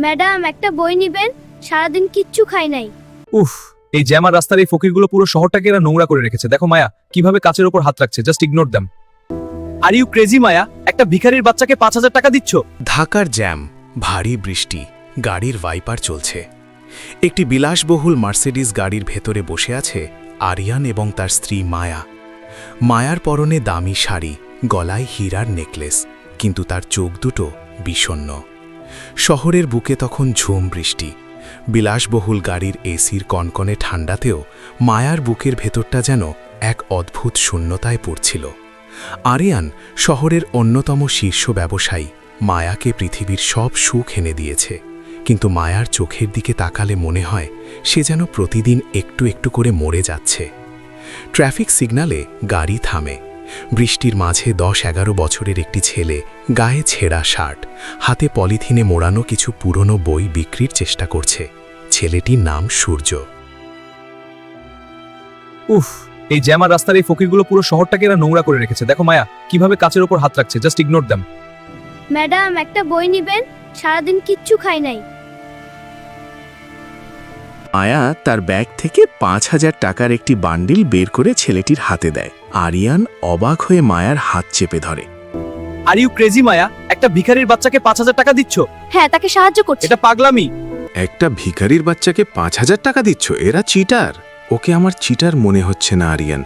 Madam একটা বই নিবেন, সারাদিন কিচ্ছু খাই নাই। উফ, এই জ্যামার রাস্তার এই ফকিরগুলো পুরো শহরটাকে এরা নোংরা করে রেখেছে। দেখো মায়া কিভাবে কাচের উপর হাত রাখছে, just ignore them. Are you crazy Maya, একটা ভিখারির বাচ্চাকে 5,000 টাকা দিচ্ছ? ঢাকার জ্যাম, ভারী বৃষ্টি, গাড়ির ভাইপার চলছে। একটি বিলাসবহুল মার্সিডিজ গাড়ির ভেতরে বসে আছে আরিয়ান এবং তার স্ত্রী মায়া। মায়ার পরনে দামি শাড়ি, গলায় হীরার নেকলেস, কিন্তু তার চোখ দুটো বিষণ্ণ। শহরের বুকে তখন ঝুম বৃষ্টি। বিলাসবহুল গাড়ির এসির কনকনে ঠান্ডাতেও মায়ার বুকের ভেতরটা যেন এক অদ্ভুত শূন্যতায় পড়ছিল। আরিয়ান শহরের অন্যতম শীর্ষ ব্যবসায়ী, মায়াকে পৃথিবীর সব সুখ এনে দিয়েছে, কিন্তু মায়ার চোখের দিকে তাকালে মনে হয় সে যেন প্রতিদিন একটু একটু করে মরে যাচ্ছে। ট্রাফিক সিগন্যালে গাড়ি থামে। বৃষ্টির মাঝে 10-11 বছরের একটি ছেলে, গায়ে ছেঁড়া শার্ট, হাতে পলিথিনে মোড়ানো কিছু পুরনো বই বিক্রির চেষ্টা করছে। ছেলেটির নাম সূর্য। উফ, এই জ্যামার রাস্তার এই ফকিরগুলো পুরো শহরটাকে এরা নোংরা করে রেখেছে। দেখো মায়া কিভাবে কাচের উপর হাত রাখছে, জাস্ট ইগনোর দেম। ম্যাডাম একটা বই নিবেন, সারাদিন কিচ্ছু খাই নাই। মায়া তার ব্যাগ থেকে 5,000 টাকার একটি বান্ডিল বের করে ছেলেটির হাতে দেয়। আরিয়ান অবাক হয়ে মায়ার হাত চেপে ধরে। আর ইউ ক্রেজি মায়া, একটা ভিখারির বাচ্চাকে 5,000 টাকা দিচ্ছ? হ্যাঁ, তাকে সাহায্য করছি। এটা পাগলামি। একটা ভিখারির বাচ্চাকে 5,000 টাকা দিচ্ছ? এরা চিটার। ওকে আমার চিটার মনে হচ্ছে না আরিয়ান।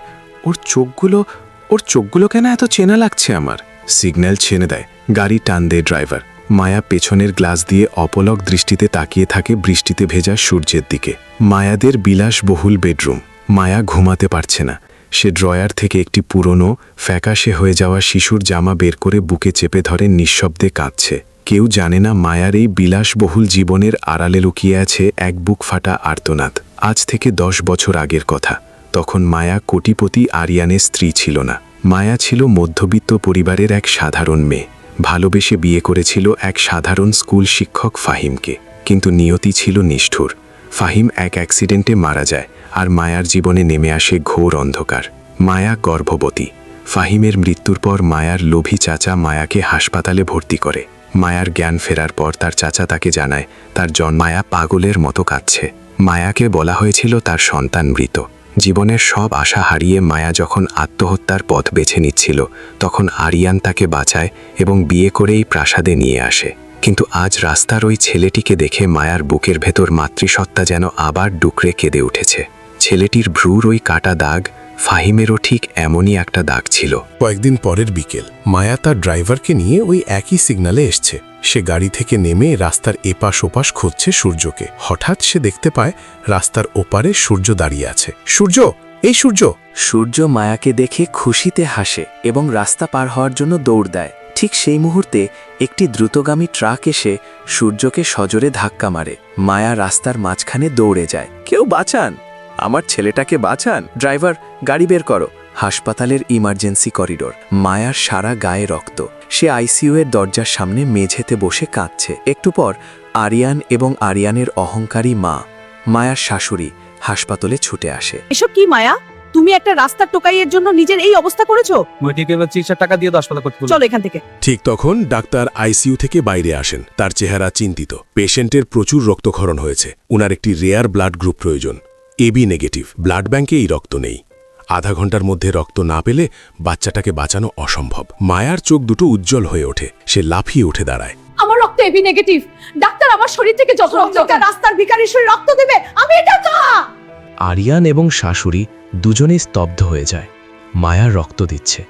ওর চোখগুলো কেন এত চেনা লাগছে আমার? সিগন্যাল ছেড়ে দেয়, গাড়ি টান দেয় ড্রাইভার। মায়া পেছনের গ্লাস দিয়ে অপলক দৃষ্টিতে তাকিয়ে থাকে বৃষ্টিতে ভেজা সূর্যের দিকে। মায়াদের বিলাসবহুল বেডরুম। মায়া ঘুমাতে পারছে না। সে ড্রয়ার থেকে একটি পুরনো, ফ্যাকাশে হয়ে যাওয়া শিশুর জামা বের করে বুকে চেপে ধরে নিঃশব্দে কাঁদছে। কেউ জানে না মায়ার এই বিলাসবহুল জীবনের আড়ালে লুকিয়ে আছে এক বুক ফাটা আর্তনাদ। আজ থেকে 10 বছর আগের কথা। তখন মায়া কোটিপতি আরিয়ানের স্ত্রী ছিল না। মায়া ছিল মধ্যবিত্ত পরিবারের এক সাধারণ মেয়ে। ভালোবেসে বিয়ে করেছিল এক সাধারণ স্কুল শিক্ষক ফাহিমকে, কিন্তু নিয়তি ছিল নিষ্ঠুর। ফাহিম এক অ্যাক্সিডেন্টে মারা যায়, আর মায়ার জীবনে নেমে আসে ঘোর অন্ধকার। মায়া গর্ভবতী। ফাহিমের মৃত্যুর পর মায়ার লোভী চাচা মায়াকে হাসপাতালে ভর্তি করে। মায়ার জ্ঞান ফেরার পর তার চাচা তাকে জানায় তার মায়া পাগলের মতো কাঁদছে। মায়াকে বলা হয়েছিল তার সন্তান মৃত। জীবনের সব আশা হারিয়ে মায়া যখন আত্মহত্যার পথ বেছে নিচ্ছিল, তখন আরিয়ান তাকে বাঁচায় এবং বিয়ে করেই প্রাসাদে নিয়ে আসে। কিন্তু আজ রাস্তার ওই ছেলেটিকে দেখে মায়ার বুকের ভেতর মাতৃসত্তা যেন আবার ডুকরে কেঁদে উঠেছে। ছেলেটির ভ্রুর ওই কাটা দাগ ফাহিমেরও ঠিক এমনই একটা দাগ ছিল। কয়েকদিন পরের বিকেল, মায়া তার ড্রাইভারকে নিয়ে ওই একই সিগন্যালে এসছে। সে গাড়ি থেকে নেমে রাস্তার এপাশ ওপাশ খুঁজছে সূর্যকে। হঠাৎ সে দেখতে পায় রাস্তার ওপারে সূর্য দাঁড়িয়ে আছে। সূর্য, এই সূর্য! সূর্য মায়াকে দেখে খুশিতে হাসে এবং রাস্তা পার হওয়ার জন্য দৌড় দেয়। ঠিক সেই মুহূর্তে একটি দ্রুতগামী ট্রাক এসে সূর্যকে সজোরে ধাক্কা মারে। মায়া রাস্তার মাঝখানে দৌড়ে যায়। কেউ বাঁচান, আমার ছেলেটাকে বাঁচান! ড্রাইভার, গাড়ি বের করো। হাসপাতালের ইমার্জেন্সি করিডোর। মায়ার সারা গায়ে রক্ত। সে আইসিইউ এর দরজার সামনে মেঝেতে বসে কাঁদছে। একটু পর আরিয়ান এবং আরিয়ানের অহংকারী মা, মায়ার শাশুড়ি, হাসপাতালে ছুটে আসে। এসব কি মায়া? তুমি একটা রাস্তার টোকাইয়ের জন্য নিজের এই অবস্থা করেছো? মেডিকেল 30,000 টাকা দিয়ে হাসপাতাল করতে বলুন। চলো এখান থেকে। ঠিক তখন ডাক্তার আইসিইউ থেকে বাইরে আসেন। তার চেহারা চিন্তিত। পেশেন্টের প্রচুর রক্তক্ষরণ হয়েছে। উনার একটি রেয়ার ব্লাড গ্রুপ প্রয়োজন, এবি নেগেটিভ। ব্লাড ব্যাংকে এই রক্ত নেই। আধা ঘন্টার মধ্যে রক্ত না পেলে বাচ্চাটাকে বাঁচানো অসম্ভব। মায়ার চোখ দুটো উজ্জ্বল হয়ে ওঠে। সে লাফিয়ে উঠে দাঁড়ায়। আমার রক্ত এবি নেগেটিভ। ডাক্তার, আমার শরীর থেকে যত রক্ত রাস্তার ভিখারির শরীর রক্ত দেবে, আমি এটা আরিয়ান এবং শাশুড়ি দুজনেই স্তব্ধ হয়ে যায়। মায়ার রক্ত দিচ্ছে।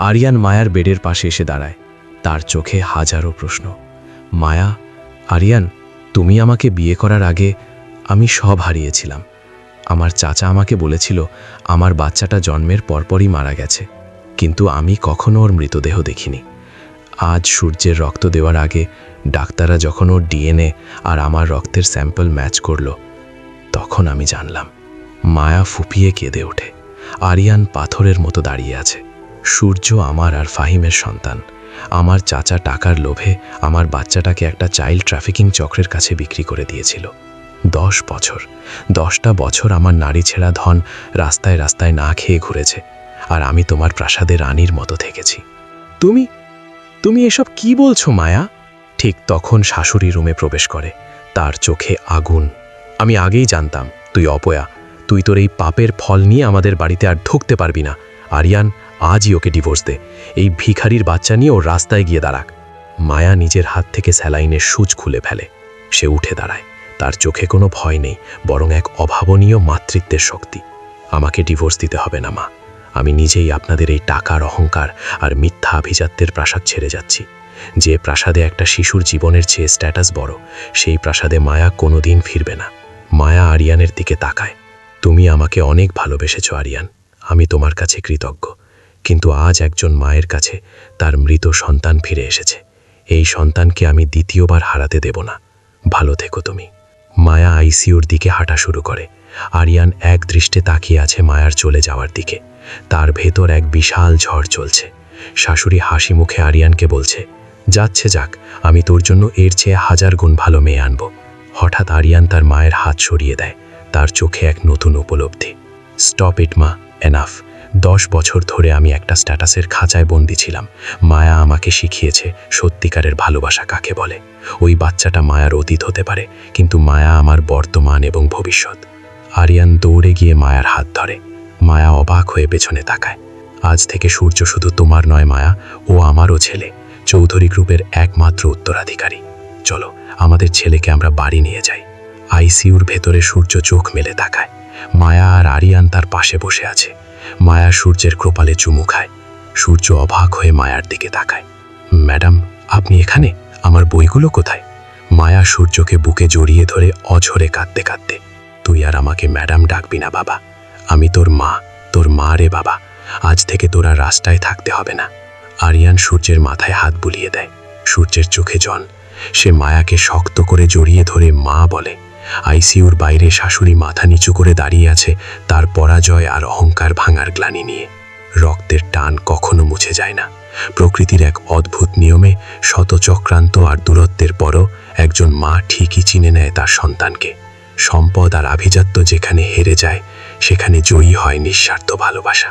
আরিয়ান মায়ার বেডের পাশে এসে দাঁড়ায়। তার চোখে হাজারো প্রশ্ন। মায়া, আরিয়ান, তুমি আমাকে বিয়ে করার আগে আমি সব হারিয়েছিলাম। আমার চাচা আমাকে বলেছিল আমার বাচ্চাটা জন্মের পরপরই মারা গেছে, কিন্তু আমি কখনো ওর মৃতদেহ দেখিনি। আজ সূর্যের রক্ত দেওয়ার আগে ডাক্তাররা যখন ওর ডিএনএ আর আমার রক্তের স্যাম্পল ম্যাচ করল, তখন আমি জানলাম। মায়া ফুপিয়ে কেঁদে ওঠে। আরিয়ান পাথরের মতো দাঁড়িয়ে আছে। সূর্য আমার আর ফাহিমের সন্তান। আমার চাচা টাকার লোভে আমার বাচ্চাটাকে একটা চাইল্ড ট্রাফিকিং চক্রের কাছে বিক্রি করে দিয়েছিল। 10 বছর, 10টা বছর আমার নারী ছেঁড়া ধন রাস্তায় রাস্তায় না খেয়ে ঘুরেছে, আর আমি তোমার প্রাসাদে রানীর মতো থেকেছি। তুমি এসব কি বলছো মায়া? ঠিক তখন শাশুড়ি রুমে প্রবেশ করে, তার চোখে আগুন। আমি আগেই জানতাম তুই অপয়া, তুই তোর এই পাপের ফল নিয়ে আমাদের বাড়িতে আর ঢুকতে পারবি না। আরিয়ান, আজই ওকে ডিভোর্স দে। এই ভিখারির বাচ্চা নিয়ে ওর রাস্তায় গিয়ে দাঁড়াক। মায়া নিজের হাত থেকে স্যালাইনের সূচ খুলে ফেলে। সে উঠে দাঁড়ায়। তার চোখে কোনো ভয় নেই, বরং এক অভাবনীয় মাতৃত্বের শক্তি। আমাকে ডিভোর্স দিতে হবে না মা, আমি নিজেই আপনাদের এই টাকার অহংকার আর মিথ্যা আভিজাত্যের প্রাসাদ ছেড়ে যাচ্ছি। যে প্রাসাদে একটা শিশুর জীবনের চেয়ে স্ট্যাটাস বড়, সেই প্রাসাদে মায়া কোনোদিন ফিরবে না। মায়া আরিয়ানের দিকে তাকায়। তুমি আমাকে অনেক ভালোবেসেছ আরিয়ান, আমি তোমার কাছে কৃতজ্ঞ। কিন্তু আজ একজন মায়ের কাছে তার মৃত সন্তান ফিরে এসেছে। এই সন্তানকে আমি দ্বিতীয়বার হারাতে দেব না। ভালো থেকো তুমি। মায়া আইসিইউর দিকে হাঁটা শুরু করে। আরিয়ান এক দৃষ্টে তাকিয়ে আছে মায়ার চলে যাওয়ার দিকে। তার ভেতর এক বিশাল ঝড় চলছে। শাশুড়ি হাসি মুখে আরিয়ানকে বলছে, যাচ্ছে যাক, আমি তোর জন্য এর চেয়ে 1000 গুণ ভালো মেয়ে আনব। হঠাৎ আরিয়ান তার মায়ের হাত সরিয়ে দেয়। তার চোখে এক নতুন উপলব্ধি। স্টপ ইট মা, এনাফ। 10 বছর ধরে আমি একটা স্ট্যাটাসের খাঁচায় বন্দি ছিলাম। মায়া আমাকে শিখিয়েছে সত্যিকারের ভালোবাসা কাকে বলে। ওই বাচ্চাটা মায়ার অতীত হতে পারে, কিন্তু মায়া আমার বর্তমান এবং ভবিষ্যৎ। আরিয়ান দৌড়ে গিয়ে মায়ার হাত ধরে। মায়া অবাক হয়ে পেছনে তাকায়। আজ থেকে সূর্য শুধু তোমার নয় মায়া, ও আমারও ছেলে, চৌধুরী গ্রুপের একমাত্র উত্তরাধিকারী। চলো আমাদের ছেলেকে আমরা বাড়ি নিয়ে যাই। আইসিইউর ভেতরে সূর্য চোখ মেলে তাকায়। মায়া আর আরিয়ান তার পাশে বসে আছে। মায়া সূর্যের কপালে চুমু খায়। সূর্য অবাক হয়ে মায়ার দিকে তাকায়। ম্যাডাম, আপনি এখানে? আমার বইগুলো কোথায়? মায়া সূর্যকে বুকে জড়িয়ে ধরে অঝরে কাঁদতে কাঁদতে, তুই আর আমাকে ম্যাডাম ডাকবি না বাবা, আমি তোর মা রে বাবা। আজ থেকে তোরা রাস্তায় থাকতে হবে না। আরিয়ান সূর্যের মাথায় হাত বুলিয়ে দেয়। সূর্যের চোখে জল। সে মায়াকে শক্ত করে জড়িয়ে ধরে মা বলে। আইসিইউর বাইরে শাশুড়ি মাথা নিচু করে দাঁড়িয়ে আছে, তার পরাজয় আর অহংকার ভাঙার গ্লানি নিয়ে। রক্তের টান কখনো মুছে যায় না। প্রকৃতির এক অদ্ভুত নিয়মে শত চক্রান্ত আর দূরত্বের পরও একজন মা ঠিকই চিনে নেয় তার সন্তানকে। সম্পদ আর আভিজাত্য যেখানে হেরে যায়, সেখানে জয়ী হয় নিঃস্বার্থ ভালোবাসা।